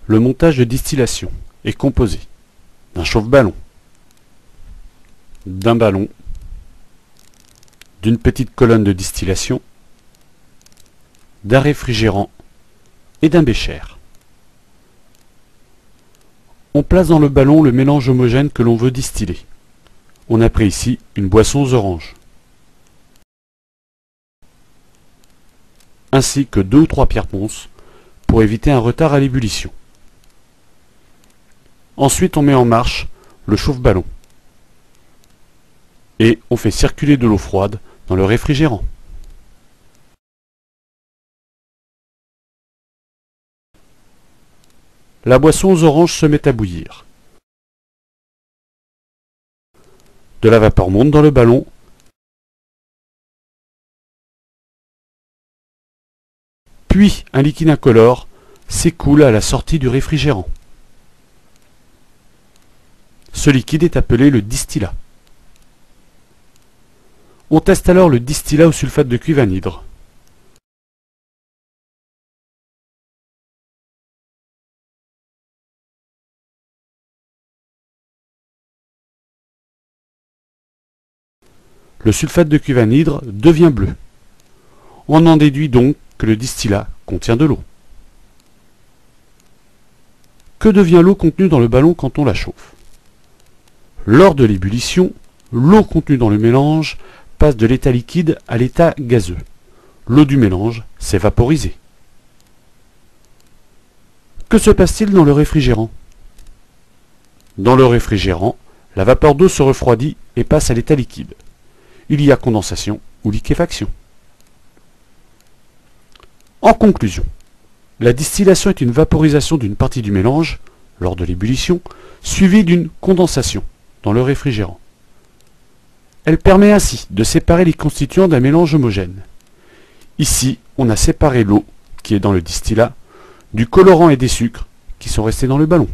Le montage de distillation est composé d'un chauffe-ballon, d'un ballon, d'une petite colonne de distillation, d'un réfrigérant et d'un bécher. On place dans le ballon le mélange homogène que l'on veut distiller. On a pris ici une boisson aux oranges, ainsi que 2 ou 3 pierres ponces pour éviter un retard à l'ébullition. Ensuite, on met en marche le chauffe-ballon et on fait circuler de l'eau froide dans le réfrigérant. La boisson aux oranges se met à bouillir. De la vapeur monte dans le ballon puis un liquide incolore s'écoule à la sortie du réfrigérant. Ce liquide est appelé le distillat. On teste alors le distillat au sulfate de cuivre anhydre. Le sulfate de cuivre anhydre devient bleu. On en déduit donc que le distillat contient de l'eau. Que devient l'eau contenue dans le ballon quand on la chauffe? Lors de l'ébullition, l'eau contenue dans le mélange passe de l'état liquide à l'état gazeux. L'eau du mélange s'est vaporisée. Que se passe-t-il dans le réfrigérant? Dans le réfrigérant, la vapeur d'eau se refroidit et passe à l'état liquide. Il y a condensation ou liquéfaction. En conclusion, la distillation est une vaporisation d'une partie du mélange, lors de l'ébullition, suivie d'une condensation dans le réfrigérant. Elle permet ainsi de séparer les constituants d'un mélange homogène. Ici, on a séparé l'eau, qui est dans le distillat, du colorant et des sucres, qui sont restés dans le ballon.